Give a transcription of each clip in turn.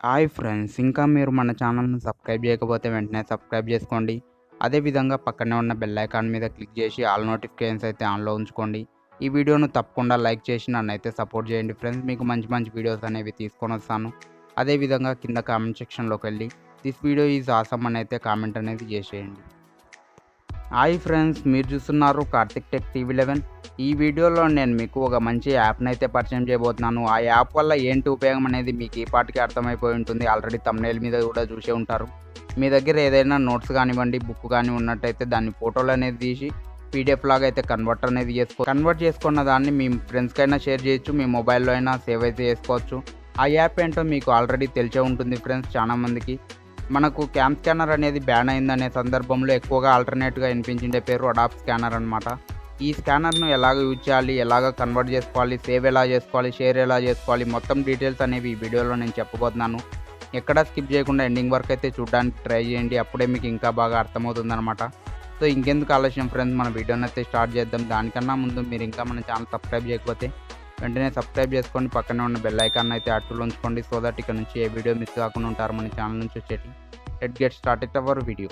Hi friends, ఇంకా మీరు మన ఛానల్‌ని సబ్స్క్రైబ్ చేయకపోతే వెంటనే సబ్స్క్రైబ్ చేసుకోండి. అదేవిధంగా పక్కనే ఉన్న బెల్ ఐకాన్ మీద క్లిక్ చేసి ఆల్ నోటిఫికేషన్స్ అయితే ఆన్‌లో ఉంచుకోండి. ఈ వీడియోను తప్పకుండా లైక్ చేసి నన్నైతే సపోర్ట్ చేయండి ఫ్రెండ్స్. మీకు మంచి మంచి వీడియోస్ అనేవి తీసుకొని వస్తాను. అదేవిధంగా కింద కామెంట్ సెక్షన్‌లోకి వెళ్ళి దిస్ వీడియో ఈజ్ ఆసమ్ అని అయితే కామెంట్ అనేది చేసేయండి. హాయ్ ఫ్రెండ్స్, మీరు చూస్తున్నారు కార్తిక్ టెక్ టీవీ11. ఈ వీడియోలో నేను మీకు ఒక మంచి యాప్ని అయితే పరిచయం చేయబోతున్నాను. ఆ యాప్ వల్ల ఏంటి ఉపయోగం అనేది మీకు ఈ పాటికి అర్థమైపోయి ఉంటుంది. ఆల్రెడీ థంబ్నెయిల్ మీద కూడా చూసే ఉంటారు. మీ దగ్గర ఏదైనా నోట్స్ కానివ్వండి, బుక్ కానీ ఉన్నట్టయితే దాన్ని ఫోటోలు అనేది తీసి పీడిఎఫ్ లాగా అయితే కన్వర్ట్ చేసుకున్న దాన్ని మీ ఫ్రెండ్స్కైనా షేర్ చేయొచ్చు, మీ మొబైల్లో అయినా సేవ్ అయితే చేసుకోవచ్చు. ఆ యాప్ ఏంటో మీకు ఆల్రెడీ తెలిసే ఉంటుంది ఫ్రెండ్స్. చాలామందికి మనకు క్యామ్ స్కానర్ అనేది బ్యాన్ అయిందనే సందర్భంలో ఎక్కువగా ఆల్టర్నేట్గా వినిపించిండే పేరు అడాప్ స్కానర్ అనమాట. ఈ స్కానర్ను ఎలాగ యూజ్ చేయాలి, ఎలాగ కన్వర్ట్ చేసుకోవాలి, సేవ్ ఎలా చేసుకోవాలి, షేర్ ఎలా చేసుకోవాలి, మొత్తం డీటెయిల్స్ అనేవి ఈ వీడియోలో నేను చెప్పబోతున్నాను. ఎక్కడా స్కిప్ చేయకుండా ఎండింగ్ వరకు అయితే చూడడానికి ట్రై చేయండి. అప్పుడే మీకు ఇంకా బాగా అర్థమవుతుందన్నమాట. సో ఇంకెందుకు ఆలస్యం ఫ్రెండ్స్, మన వీడియోని అయితే స్టార్ట్ చేద్దాం. దానికన్నా ముందు మీరు ఇంకా మన ఛానల్ సబ్స్క్రైబ్ చేయకపోతే వెంటనే సబ్స్క్రైబ్ చేసుకోండి. పక్కనే ఉన్న బెల్ ఐకాన్ అయితే యాక్టివ్లో ఉంచుకోండి. సో దట్ ఇక్కడ నుంచి ఏ వీడియో మిస్ కాకుండా ఉంటారు మన ఛానల్ నుంచి వచ్చేటి. Let's get started our video.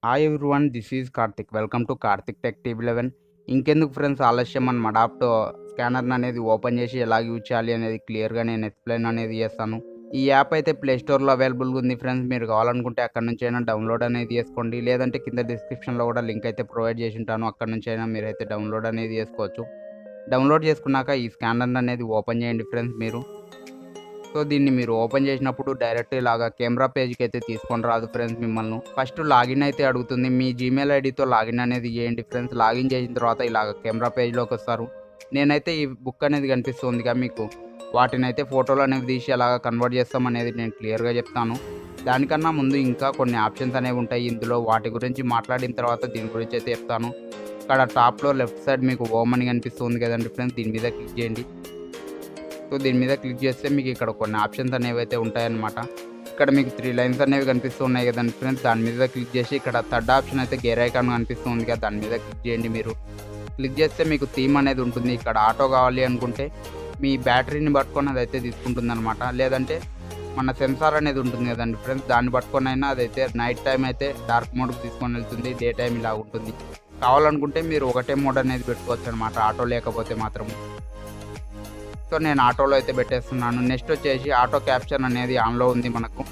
Hi everyone, this is Karthik. Welcome to Karthik tech టీవీ11. ఇంకెందుకు ఫ్రెండ్స్ ఆలస్యం, మన అడాప్ట్ స్కానర్ని అనేది ఓపెన్ చేసి ఎలా యూజ్ చేయాలి అనేది క్లియర్గా నేను ఎక్స్ప్లెయిన్ అనేది చేస్తాను. ఈ యాప్ అయితే ప్లేస్టోర్లో అవైలబుల్గా ఉంది ఫ్రెండ్స్. మీరు కావాలనుకుంటే అక్కడ నుంచి అయినా డౌన్లోడ్ అనేది చేసుకోండి, లేదంటే కింద డిస్క్రిప్షన్లో కూడా లింక్ అయితే ప్రొవైడ్ చేసి ఉంటాను. అక్కడ నుంచి అయినా మీరైతే డౌన్లోడ్ అనేది చేసుకోవచ్చు. డౌన్లోడ్ చేసుకున్నాక ఈ స్కానర్ అనేది ఓపెన్ చేయండి ఫ్రెండ్స్ మీరు. సో దీన్ని మీరు ఓపెన్ చేసినప్పుడు డైరెక్ట్ ఇలాగా కెమెరా పేజ్కి అయితే తీసుకొని రాదు ఫ్రెండ్స్. మిమ్మల్ని ఫస్ట్ లాగిన్ అయితే అడుగుతుంది. మీ జీమెయిల్ ఐడితో లాగిన్ అనేది చేయండి ఫ్రెండ్స్. లాగిన్ చేసిన తర్వాత ఇలాగ కెమెరా పేజ్లోకి వస్తారు. నేనైతే ఈ బుక్ అనేది కనిపిస్తుందిగా మీకు, వాటిని అయితే ఫోటోలు అనేవి తీసి అలాగ కన్వర్ట్ చేస్తాం అనేది నేను క్లియర్గా చెప్తాను. దానికన్నా ముందు ఇంకా కొన్ని ఆప్షన్స్ అనేవి ఉంటాయి ఇందులో. వాటి గురించి మాట్లాడిన తర్వాత దీని గురించి అయితే చెప్తాను. ఇక్కడ టాప్లో లెఫ్ట్ సైడ్ మీకు హోమ్ అని కనిపిస్తుంది కదండి ఫ్రెండ్స్, దీని మీద క్లిక్ చేయండి. సో దీని మీద క్లిక్ చేస్తే మీకు ఇక్కడ కొన్ని ఆప్షన్స్ అనేవి అయితే ఉంటాయన్నమాట. ఇక్కడ మీకు 3 లైన్స్ అనేవి కనిపిస్తున్నాయి కదండి ఫ్రెండ్స్, దాని మీద క్లిక్ చేసి ఇక్కడ థర్డ్ ఆప్షన్ అయితే గేర్ ఐకాన్ కనిపిస్తుంది కదా, దాని మీద క్లిక్ చేయండి. మీరు క్లిక్ చేస్తే మీకు థీమ్ అనేది ఉంటుంది. ఇక్కడ ఆటో కావాలి అనుకుంటే మీ బ్యాటరీని పట్టుకొని అదైతే తీసుకుంటుంది అనమాట. లేదంటే మన సెన్సార్ అనేది ఉంటుంది కదండి ఫ్రెండ్స్, దాన్ని పట్టుకొని అయినా అదైతే నైట్ టైం అయితే డార్క్ మోడ్కి తీసుకొని వెళ్తుంది, డే టైం ఇలా ఉంటుంది. కావాలనుకుంటే మీరు ఒకటే మోడ్ అనేది పెట్టుకోవచ్చు అనమాట, ఆటో లేకపోతే మాత్రం. సో నేను ఆటోలో అయితే పెట్టేస్తున్నాను. నెక్స్ట్ వచ్చేసి ఆటో క్యాప్చర్ అనేది ఆన్లో ఉంది. మనకు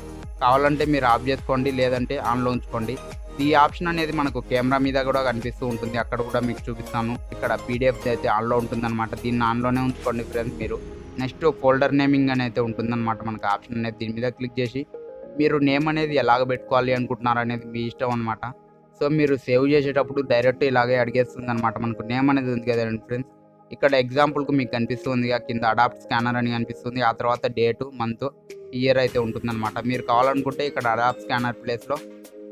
కావాలంటే మీరు ఆఫ్ చేసుకోండి, లేదంటే ఆన్లో ఉంచుకోండి. ఈ ఆప్షన్ అనేది మనకు కెమెరా మీద కూడా కనిపిస్తూ ఉంటుంది, అక్కడ కూడా మీకు చూపిస్తాను. ఇక్కడ పీడిఎఫ్ అయితే ఆన్లో ఉంటుందన్నమాట, దీన్ని ఆన్లోనే ఉంచుకోండి ఫ్రెండ్స్ మీరు. నెక్స్ట్ ఫోల్డర్ నేమింగ్ అని అయితే ఉంటుందన్నమాట మనకు ఆప్షన్ అనేది. దీని మీద క్లిక్ చేసి మీరు నేమ్ అనేది ఎలాగ పెట్టుకోవాలి అనుకుంటున్నారు అనేది మీ ఇష్టం అనమాట. సో మీరు సేవ్ చేసేటప్పుడు డైరెక్ట్ ఇలాగే అడిగేస్తుంది అనమాట. మనకు నేమ్ అనేది ఉంది కదండి ఫ్రెండ్స్, ఇక్కడ ఎగ్జాంపుల్కి మీకు కనిపిస్తుంది కింద అడాప్ట్ స్కానర్ అని కనిపిస్తుంది. ఆ తర్వాత డేటు, మంత్, ఇయర్ అయితే ఉంటుందన్నమాట. మీరు కావాలనుకుంటే ఇక్కడ అడాప్ట్ స్కానర్ ప్లేస్లో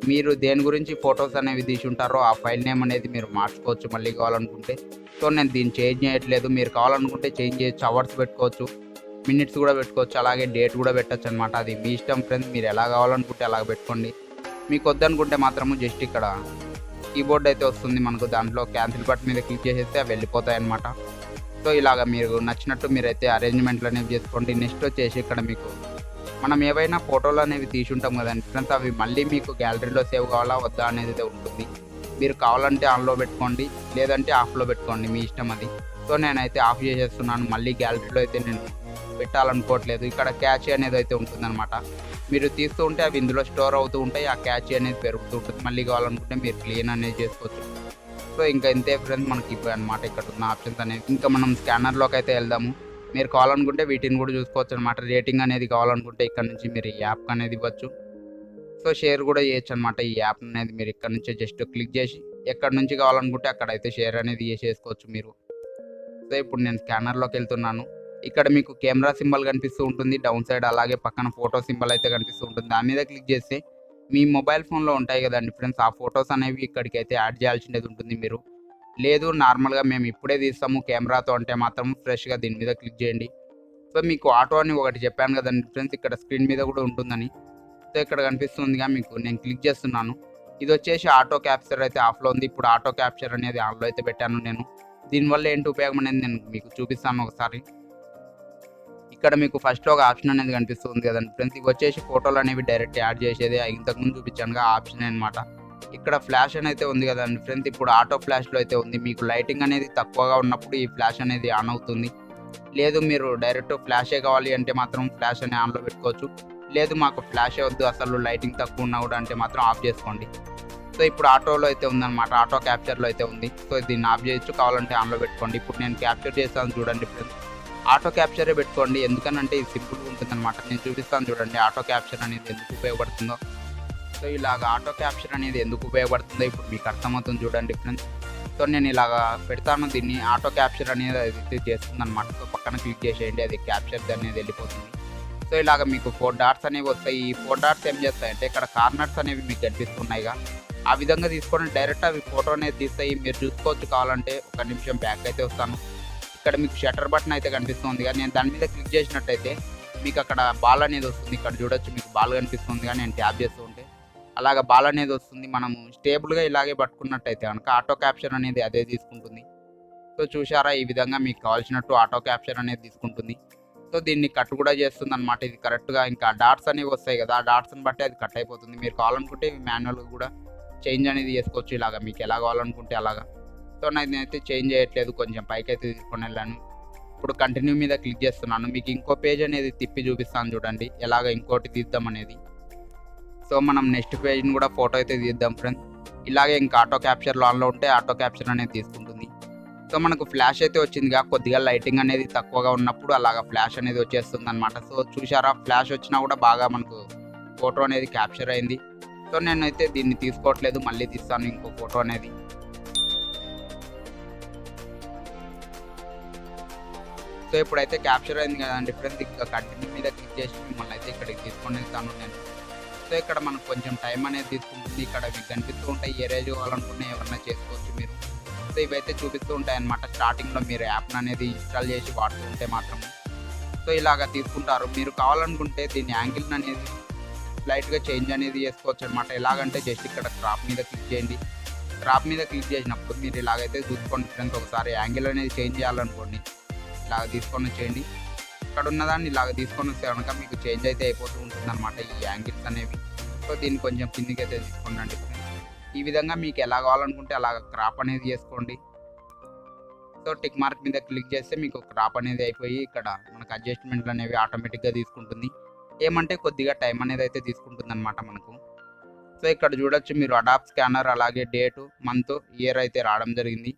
మీరు దేని గురించి ఫొటోస్ అనేవి తీసి ఉంటారో ఆ ఫైల్ నేమ్ అనేది మీరు మార్చుకోవచ్చు మళ్ళీ కావాలనుకుంటే. సో నేను దీన్ని చేంజ్ చేయట్లేదు, మీరు కావాలనుకుంటే చేంజ్ చేయొచ్చు. అవర్స్ పెట్టుకోవచ్చు, మినిట్స్ కూడా పెట్టుకోవచ్చు, అలాగే డేట్ కూడా పెట్టచ్చు అనమాట. అది మీ ఇష్టం ఫ్రెండ్స్, మీరు ఎలా కావాలనుకుంటే అలాగ పెట్టుకోండి. మీకు వద్దనుకుంటే మాత్రము జస్ట్ ఇక్కడ కీబోర్డ్ అయితే వస్తుంది మనకు, దాంట్లో క్యాన్సిల్ బటన్ మీద క్లిక్ చేసేస్తే అవి వెళ్ళిపోతాయి అన్నమాట. సో ఇలాగ మీరు నచ్చినట్టు మీరైతే అరేంజ్మెంట్లు అనేవి చేసుకోండి. నెక్స్ట్ వచ్చేసి ఇక్కడ మీకు మనం ఏవైనా ఫోటోలు అనేవి తీసి ఉంటాం కదండి ఫ్రెండ్స్, అవి మళ్ళీ మీకు గ్యాలరీలో సేవ్ కావాలా వద్దా అనేది అయితే ఉంటుంది. మీరు కావాలంటే ఆన్లో పెట్టుకోండి, లేదంటే ఆఫ్లో పెట్టుకోండి, మీ ఇష్టం అది. సో నేనైతే ఆఫ్ చేసేస్తున్నాను, మళ్ళీ గ్యాలరీలో అయితే నేను పెట్టాలనుకోవట్లేదు. ఇక్కడ క్యాచ్ అనేది అయితే ఉంటుందన్నమాట. మీరు తీస్తూ ఉంటే అవి ఇందులో స్టోర్ అవుతూ ఉంటాయి, ఆ క్యాచ్ అనేది పెరుగుతూ ఉంటుంది. మళ్ళీ కావాలనుకుంటే మీరు క్లీన్ అనేది చేసుకోవచ్చు. సో ఇంకా ఇంతే ఫ్రెండ్స్ మనకి ఇప్పుడు అనమాట ఇక్కడ ఉన్న ఆప్షన్స్ అనేవి. ఇంకా మనం స్కానర్లోకి అయితే వెళ్దాము. మీరు కావాలనుకుంటే వీటిని కూడా చూసుకోవచ్చు అనమాట. రేటింగ్ అనేది కావాలనుకుంటే ఇక్కడ నుంచి మీరు ఈ యాప్ అనేది ఇవ్వచ్చు. సో షేర్ కూడా చేయొచ్చు అనమాట. ఈ యాప్ అనేది మీరు ఇక్కడ నుంచి జస్ట్ క్లిక్ చేసి ఎక్కడ నుంచి కావాలనుకుంటే అక్కడైతే షేర్ అనేది చేసుకోవచ్చు మీరు. సో ఇప్పుడు నేను స్కానర్లోకి వెళ్తున్నాను. ఇక్కడ మీకు కెమెరా సింబల్ కనిపిస్తూ ఉంటుంది డౌన్ సైడ్, అలాగే పక్కన ఫోటో సింబల్ అయితే కనిపిస్తూ ఉంటుంది. దాని మీద క్లిక్ చేస్తే మీ మొబైల్ ఫోన్లో ఉంటాయి కదండి ఫ్రెండ్స్, ఆ ఫొటోస్ అనేవి ఇక్కడికి అయితే యాడ్ చేయాల్సినది ఉంటుంది. మీరు లేదు నార్మల్గా మేము ఇప్పుడే తీస్తాము కెమెరాతో అంటే మాత్రం ఫ్రెష్గా దీని మీద క్లిక్ చేయండి. సో మీకు ఆటో అని ఒకటి చెప్పాను కదండి ఫ్రెండ్స్, ఇక్కడ స్క్రీన్ మీద కూడా ఉంటుందని. సో ఇక్కడ కనిపిస్తుందిగా మీకు, నేను క్లిక్ చేస్తున్నాను. ఇది వచ్చేసి ఆటో క్యాప్చర్ అయితే ఆఫ్లో ఉంది. ఇప్పుడు ఆటో క్యాప్చర్ అనేది ఆన్లో అయితే పెట్టాను నేను. దీనివల్ల ఏంటి ఉపయోగం అనేది నేను మీకు చూపిస్తాను ఒకసారి. ఇక్కడ మీకు ఫస్ట్లో ఒక ఆప్షన్ అనేది కనిపిస్తుంది కదండి ఫ్రెండ్స్, ఇవి వచ్చేసి ఫోటోలు అనేవి డైరెక్ట్ యాడ్ చేసేది. ఇంతకుముందు చూపించానుగా ఆ ఆప్షన్ అనమాట. ఇక్కడ ఫ్లాష్ అని అయితే ఉంది కదండి ఫ్రెండ్స్, ఇప్పుడు ఆటో ఫ్లాష్లో అయితే ఉంది. మీకు లైటింగ్ అనేది తక్కువగా ఉన్నప్పుడు ఈ ఫ్లాష్ అనేది ఆన్ అవుతుంది. లేదు మీరు డైరెక్ట్ ఫ్లాషే కావాలి అంటే మాత్రం ఫ్లాష్ అని ఆన్లో పెట్టుకోవచ్చు. లేదు మాకు ఫ్లాషే వద్దు అసలు లైటింగ్ తక్కువ ఉన్నా కూడా అంటే మాత్రం ఆఫ్ చేసుకోండి. సో ఇప్పుడు ఆటోలో అయితే ఉందన్నమాట, ఆటో క్యాప్చర్లో అయితే ఉంది. సో దీన్ని ఆఫ్ చేయొచ్చు, కావాలంటే ఆన్లో పెట్టుకోండి. ఇప్పుడు నేను క్యాప్చర్ చేస్తాను చూడండి ఫ్రెండ్స్, ఆటో క్యాప్చరే పెట్టుకోండి. ఎందుకనంటే ఇది సింపుల్గా ఉంటుందన్నమాట. నేను చూపిస్తాను చూడండి ఆటో క్యాప్చర్ అనేది ఎందుకు ఉపయోగపడుతుందో. సో ఇలాగ ఆటో క్యాప్చర్ అనేది ఎందుకు ఉపయోగపడుతుందో ఇప్పుడు మీకు అర్థమవుతుంది చూడండి ఫ్రెండ్స్. సో నేను ఇలాగ పెడతాను దీన్ని, ఆటో క్యాప్చర్ అనేది అది చేస్తుంది అనమాట. సో పక్కన క్లిక్ చేసేయండి, అది క్యాప్చర్ అనేది వెళ్ళిపోతుంది. సో ఇలాగ మీకు 4 డాట్స్ అనేవి వస్తాయి. ఈ 4 డాట్స్ ఏం చేస్తాయంటే ఇక్కడ కార్నర్స్ అనేవి మీకు కనిపిస్తున్నాయిగా, ఆ విధంగా తీసుకొని డైరెక్ట్ అవి ఫోటో అనేది తీస్తాయి. మీరు చూసుకోవచ్చు, కావాలంటే ఒక నిమిషం బ్యాక్ అయితే వస్తాను. ఇక్కడ మీకు షట్టర్ బటన్ అయితే కనిపిస్తుంది కానీ నేను దాని మీద క్లిక్ చేసినట్టయితే మీకు అక్కడ బాల్ అనేది వస్తుంది. ఇక్కడ చూడొచ్చు మీకు బాల్ కనిపిస్తుంది కానీ నేను ట్యాప్ చేస్తూ ఉంటే అలాగ బాల్ అనేది వస్తుంది. మనము స్టేబుల్గా ఇలాగే పట్టుకున్నట్టయితే కనుక ఆటో క్యాప్చర్ అనేది అదే తీసుకుంటుంది. సో చూసారా, ఈ విధంగా మీకు కావాల్సినట్టు ఆటో క్యాప్చర్ అనేది తీసుకుంటుంది. సో దీన్ని కట్ కూడా చేస్తుంది అనమాట. ఇది కరెక్ట్గా ఇంకా డాట్స్ అనేవి వస్తాయి కదా, ఆ డాట్స్ని బట్టి అది కట్ అయిపోతుంది. మీరు కావాలనుకుంటే మాన్యువల్గా కూడా చేంజ్ అనేది చేసుకోవచ్చు, ఇలాగా మీకు ఎలా కావాలనుకుంటే అలాగా. సో నేనైతే చేంజ్ చేయట్లేదు, కొంచెం పైకి అయితే తీసుకొని వెళ్ళాను. ఇప్పుడు కంటిన్యూ మీద క్లిక్ చేస్తున్నాను. మీకు ఇంకో పేజ్ అనేది తిప్పి చూపిస్తాను చూడండి, ఎలాగ ఇంకోటి తీద్దాం అనేది. సో మనం నెక్స్ట్ పేజ్ని కూడా ఫోటో అయితే తీద్దాం ఫ్రెండ్స్. ఇలాగే ఇంకా ఆటో క్యాప్చర్లో ఆన్లో ఉంటే ఆటో క్యాప్చర్ అనేది తీసుకుంటుంది. సో మనకు ఫ్లాష్ అయితే వచ్చిందిగా, కొద్దిగా లైటింగ్ అనేది తక్కువగా ఉన్నప్పుడు అలాగ ఫ్లాష్ అనేది వచ్చేస్తుంది అనమాట. సో చూసారా, ఫ్లాష్ వచ్చినా కూడా బాగా మనకు ఫోటో అనేది క్యాప్చర్ అయింది. సో నేనైతే దీన్ని తీసుకోవట్లేదు, మళ్ళీ తీస్తాను ఇంకో ఫోటో అనేది. సో ఇప్పుడైతే క్యాప్చర్ అయింది కదండి ఫ్రెండ్స్, ఇంకా కంటిన్యూ మీద క్లిక్ చేసి మిమ్మల్ని అయితే ఇక్కడికి తీసుకొని వెళ్తాను నేను. సో ఇక్కడ మనకు కొంచెం టైం అనేది తీసుకుంటుంది. ఇక్కడ మీకు కనిపిస్తూ ఉంటాయి, ఎరేజ్ కావాలనుకున్న ఏమన్నా చేసుకోవచ్చు మీరు. సో ఇవైతే చూపిస్తూ ఉంటాయి అన్నమాట. స్టార్టింగ్లో మీరు యాప్ని అనేది ఇన్స్టాల్ చేసి వాడుతూ ఉంటే మాత్రం. సో ఇలాగ తీసుకుంటారు. మీరు కావాలనుకుంటే దీని యాంగిల్ అనేది స్లైట్గా చేంజ్ అనేది చేసుకోవచ్చు అనమాట. ఎలాగంటే జస్ట్ ఇక్కడ క్రాప్ మీద క్లిక్ చేయండి. క్రాప్ మీద క్లిక్ చేసినప్పుడు మీరు ఇలాగైతే చూసుకోండి ఫ్రెండ్స్, ఒకసారి యాంగిల్ అనేది చేంజ్ చేయాలనుకోండి, ఇలాగ తీసుకొని వచ్చేయండి. ఇక్కడ ఉన్నదాన్ని ఇలాగ తీసుకొని వస్తే కనుక మీకు చేంజ్ అయితే అయిపోతూ ఉంటుంది అనమాట ఈ యాంగిల్స్ అనేవి. సో దీన్ని కొంచెం కిందికి అయితే తీసుకోండి ఫ్రెండ్స్. ఈ విధంగా మీకు ఎలా కావాలనుకుంటే అలాగ క్రాప్ అనేది చేసుకోండి. సో టిక్ మార్క్ మీద క్లిక్ చేస్తే మీకు క్రాప్ అనేది అయిపోయి ఇక్కడ మనకు అడ్జస్ట్మెంట్లు అనేవి ఆటోమేటిక్గా తీసుకుంటుంది. ఏమంటే కొద్దిగా టైం అనేది అయితే తీసుకుంటుంది అనమాట మనకు. సో ఇక్కడ చూడొచ్చు మీరు అడాప్ స్కానర్ అలాగే డేటు మంత్ ఇయర్ అయితే రావడం జరిగింది.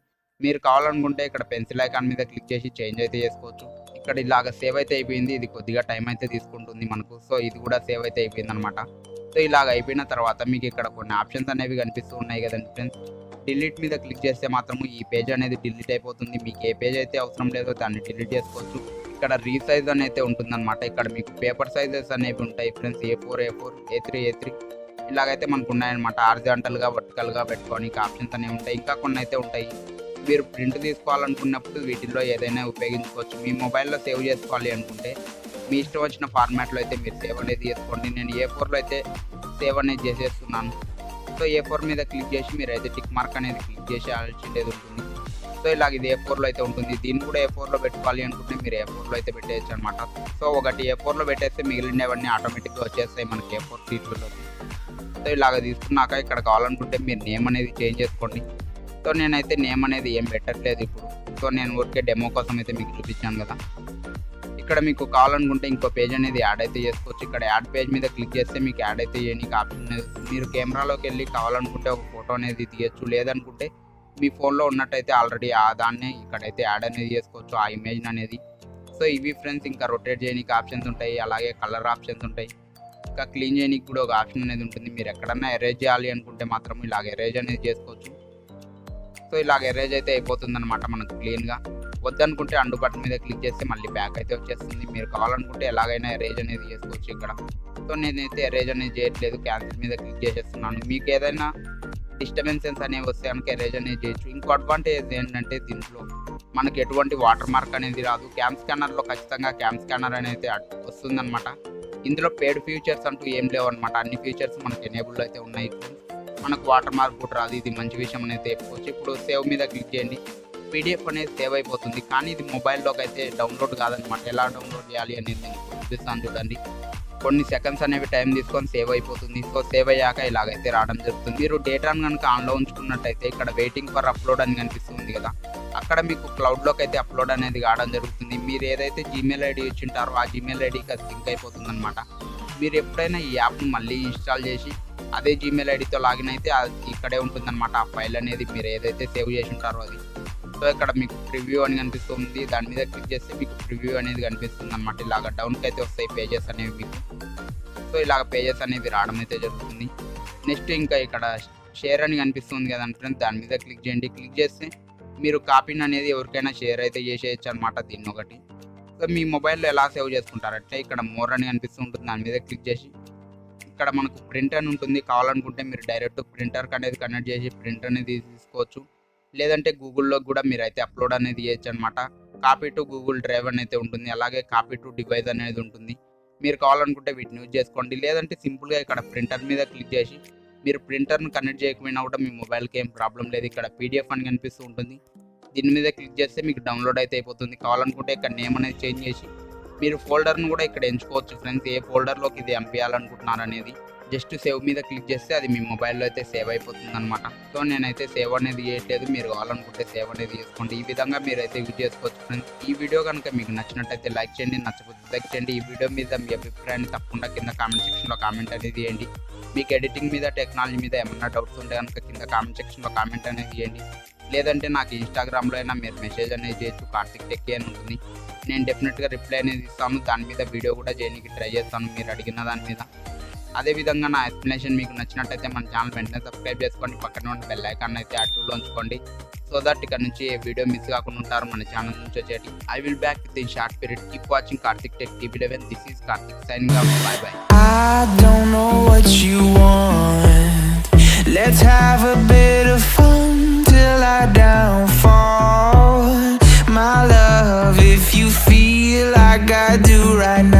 మీరు కావాలనుకుంటే ఇక్కడ పెన్సిల్ ఐకాన్ మీద క్లిక్ చేసి చేంజ్ అయితే చేసుకోవచ్చు. ఇక్కడ ఇలాగ సేవ్ అయితే అయిపోయింది. ఇది కొద్దిగా టైం అయితే తీసుకుంటుంది మనకు. సో ఇది కూడా సేవ్ అయితే అయిపోయింది అనమాట. సో ఇలాగ అయిపోయిన తర్వాత మీకు ఇక్కడ కొన్ని ఆప్షన్స్ అనేవి కనిపిస్తూ ఉన్నాయి కదండి ఫ్రెండ్స్. డిలీట్ మీద క్లిక్ చేస్తే మాత్రము ఈ పేజ్ అనేది డిలీట్ అయిపోతుంది. మీకు ఏ పేజ్ అయితే అవసరం లేదో దాన్ని డిలీట్ చేసుకోవచ్చు. ఇక్కడ రీసైజ్ అని అయితే ఉంటుందన్నమాట. ఇక్కడ మీకు పేపర్ సైజెస్ అనేవి ఉంటాయి ఫ్రెండ్స్, A4, A3 ఇలాగైతే మనకు ఉన్నాయన్నమాట. హారిజాంటల్గా వర్టికల్గా పెట్టుకోవడానికి ఆప్షన్స్ అనేవి ఉంటాయి. ఇంకా కొన్ని అయితే ఉంటాయి. మీరు ప్రింట్ తీసుకోవాలనుకున్నప్పుడు వీటిల్లో ఏదైనా ఉపయోగించుకోవచ్చు. మీ మొబైల్లో సేవ్ చేసుకోవాలి అనుకుంటే మీ ఇష్టం వచ్చిన ఫార్మాట్లో అయితే మీరు సేవ్ అనేది చేసుకోండి. నేను A4లో అయితే సేవ్ అనేది చేసేస్తున్నాను. సో A4 మీద క్లిక్ చేసి మీరైతే టిక్ మార్క్ అనేది క్లిక్ చేసి ఆల్చిండేది ఉంటుంది. సో ఇలాగ ఇది A4లో అయితే ఉంటుంది. దీన్ని కూడా A4లో పెట్టుకోవాలి అనుకుంటే మీరు A4లో అయితే పెట్టేయచ్చు అనమాట. సో ఒకటి A4లో పెట్టేస్తే మిగిలినవన్నీ ఆటోమేటిక్గా వచ్చేస్తాయి మనకి A4 షీట్లలోకి. సో ఇలాగ తీసుకున్నాక ఇక్కడ కావాలనుకుంటే మీరు నేమ్ అనేది చేంజ్ చేసుకోండి. సో నేనైతే నేమ్ అనేది ఏం పెట్టట్లేదు ఇప్పుడు. సో నేను ఊరికే డెమో కోసం అయితే మీకు చూపించాను కదా. ఇక్కడ మీకు కావాలనుకుంటే ఇంకో పేజ్ అనేది యాడ్ అయితే చేసుకోవచ్చు. ఇక్కడ యాడ్ పేజ్ మీద క్లిక్ చేస్తే మీకు యాడ్ అయితే చేయడానికి ఆప్షన్ అనేది. మీరు కెమెరాలోకి వెళ్ళి కావాలనుకుంటే ఒక ఫోటో అనేది తీయచ్చు. లేదనుకుంటే మీ ఫోన్లో ఉన్నట్టయితే ఆల్రెడీ దాన్ని ఇక్కడైతే యాడ్ అనేది చేసుకోవచ్చు ఆ ఇమేజ్ అనేది. సో ఇవి ఫ్రెండ్స్, ఇంకా రొటేట్ చేయడానికి ఆప్షన్స్ ఉంటాయి, అలాగే కలర్ ఆప్షన్స్ ఉంటాయి, ఇంకా క్లీన్ చేయడానికి కూడా ఒక ఆప్షన్ అనేది ఉంటుంది. మీరు ఎక్కడన్నా ఎరేజ్ చేయాలి అనుకుంటే మాత్రం ఇలాగ ఎరేజ్ అనేది చేసుకోవచ్చు. సో ఇలాగ ఎరేజ్ అయితే అయిపోతుంది అనమాట మనకు క్లీన్గా. వద్దనుకుంటే అండు బటన్ మీద క్లిక్ చేస్తే మళ్ళీ బ్యాక్ అయితే వచ్చేస్తుంది. మీరు కావాలనుకుంటే ఎలాగైనా ఎరేజ్ అనేది చేసుకోవచ్చు ఇక్కడ. సో నేనైతే ఎరేజ్ అనేది చేయట్లేదు, క్యాన్సిల్ మీద క్లిక్ చేసేస్తున్నాను. మీకు ఏదైనా డిస్టర్బెన్సెస్ అనేవి వస్తే కనుక ఎరేజ్ అనేది చేయొచ్చు. ఇంకో అడ్వాంటేజ్ ఏంటంటే దీంట్లో మనకి ఎటువంటి వాటర్ మార్క్ అనేది రాదు. క్యామ్ స్కానర్లో ఖచ్చితంగా క్యామ్ స్కానర్ అనేది వస్తుందన్నమాట. ఇందులో పేడ్ ఫీచర్స్ అంటూ ఏం లేవు అనమాట. అన్ని ఫీచర్స్ మనకి ఎనేబుల్ అయితే ఉన్నాయి. మనకు వాటర్ మార్క్ కూడా రాదు. ఇది మంచి విషయం అనేది చెప్పుకోవచ్చు. ఇప్పుడు సేవ్ మీద క్లిక్ చేయండి. పీడిఎఫ్ అనేది సేవ్ అయిపోతుంది. కానీ ఇది మొబైల్లోకి అయితే డౌన్లోడ్ కాదనమాట. ఎలా డౌన్లోడ్ చేయాలి అనేది నేను చూపిస్తాను చూడండి. కొన్ని సెకండ్స్ అనేవి టైం తీసుకొని సేవ్ అయిపోతుంది. సో సేవ్ అయ్యాక ఇలాగైతే రావడం జరుగుతుంది. మీరు డేటాను కనుక ఆన్లో ఉంచుకున్నట్టయితే ఇక్కడ వెయిటింగ్ ఫర్ అప్లోడ్ అని కనిపిస్తుంది కదా, అక్కడ మీకు క్లౌడ్లోకి అయితే అప్లోడ్ అనేది కావడం జరుగుతుంది. మీరు ఏదైతే జీమెయిల్ ఐడి ఇచ్చింటారో ఆ జీమెయిల్ ఐడికి అది సింక్ అయిపోతుంది అనమాట. మీరు ఎప్పుడైనా ఈ యాప్ను మళ్ళీ ఇన్స్టాల్ చేసి అదే జీమెయిల్ ఐడితో లాగిన్ అయితే ఇక్కడే ఉంటుందన్నమాట. ఆ ఫైల్ అనేది మీరు ఏదైతే సేవ్ చేసి ఉంటారో అది. సో ఇక్కడ మీకు ప్రివ్యూ అని కనిపిస్తుంది. దాని మీద క్లిక్ చేస్తే మీకు ప్రివ్యూ అనేది కనిపిస్తుంది అనమాట. ఇలాగ డౌన్కి అయితే వస్తాయి పేజెస్ అనేవి మీకు. సో ఇలాగ పేజెస్ అనేవి రావడం అయితే జరుగుతుంది. నెక్స్ట్ ఇంకా ఇక్కడ షేర్ అని కనిపిస్తుంది కదండి ఫ్రెండ్స్, దాని మీద క్లిక్ చేయండి. క్లిక్ చేస్తే మీరు కాపీని అనేది ఎవరికైనా షేర్ అయితే చేసేయచ్చు అనమాట దీన్ని ఒకటి. సో మీ మొబైల్లో ఎలా సేవ్ చేసుకుంటారంటే ఇక్కడ మోర్ అని కనిపిస్తుంటుంది. దాని మీద క్లిక్ చేసి ఇక్కడ మనకు ప్రింట్ అని ఉంటుంది. కావాలనుకుంటే మీరు డైరెక్ట్ ప్రింటర్కి అనేది కనెక్ట్ చేసి ప్రింట్ అనేది తీసుకోవచ్చు. లేదంటే గూగుల్లో కూడా మీరు అయితే అప్లోడ్ అనేది చేయొచ్చు అనమాట. కాపీ టు గూగుల్ డ్రైవ్ అనేది ఉంటుంది. అలాగే కాపీ టు డివైస్ అనేది ఉంటుంది. మీరు కావాలనుకుంటే వీటిని యూజ్ చేసుకోండి. లేదంటే సింపుల్గా ఇక్కడ ప్రింటర్ మీద క్లిక్ చేసి మీరు ప్రింటర్ను కనెక్ట్ చేయకపోయినా కూడా మీ మొబైల్కి ఏం ప్రాబ్లం లేదు. ఇక్కడ పీడిఎఫ్ అని కనిపిస్తూ ఉంటుంది. దీని మీద క్లిక్ చేస్తే మీకు డౌన్లోడ్ అయితే అయిపోతుంది. కావాలనుకుంటే ఇక్కడ నేమ్ అనేది చేంజ్ చేసి మీరు ఫోల్డర్ను కూడా ఇక్కడ ఎంచుకోవచ్చు ఫ్రెండ్స్. ఏ ఫోల్డర్లోకి ఇది పంపించాలనుకుంటున్నారు అనేది జస్ట్ సేవ్ మీద క్లిక్ చేస్తే అది మీ మొబైల్లో అయితే సేవ్ అయిపోతుంది అనమాట. సో నేనైతే సేవ్ అనేది చేయట్లేదు. మీరు కావాలనుకుంటే సేవ్ అనేది చేసుకోండి. ఈ విధంగా మీరు అయితే యూజ్ చేసుకోవచ్చు ఫ్రెండ్స్. ఈ వీడియో కనుక మీకు నచ్చినట్టయితే లైక్ చేయండి, నచ్చకపోతే లైక్ చేయండి. ఈ వీడియో మీద మీ అభిప్రాయాన్ని తప్పకుండా కింద కామెంట్ సెక్షన్లో కామెంట్ అనేది చేయండి. మీకు ఎడిటింగ్ మీద టెక్నాలజీ మీద ఏమన్నా డౌట్స్ ఉంటే కనుక కింద కామెంట్ సెక్షన్లో కామెంట్ అనేది చేయండి. లేదంటే నాకు ఇన్స్టాగ్రామ్లో అయినా మీరు మెసేజ్ అనేది చేయొచ్చు. కార్తిక్ టెక్ అని ఉంటుంది. నేను డెఫినెట్గా రిప్లై అనేది ఇస్తాను. దాని మీద వీడియో కూడా చేయడానికి ట్రై చేస్తాను మీరు అడిగిన దాని మీద. అదేవిధంగా నా ఎక్స్ప్లెనేషన్ మీకు నచ్చినట్టయితే మన ఛానల్ వెంటనే సబ్స్క్రైబ్ చేసుకోండి. పక్కన ఉన్న బెల్ ఐకాన్ అయితే యాక్టివ్లో ఉంచుకోండి. సో దట్ ఇక్కడ నుంచి ఏ వీడియో మిస్ కాకుండా ఉంటారు మన ఛానల్ నుంచి వచ్చేటి. I will back with in short period. Keep watching Karthik tech TV11. This is Karthik signing off. By by. I don't know what you want. Let's have a bit of fun till I downfall. My love, if you feel like I do right now.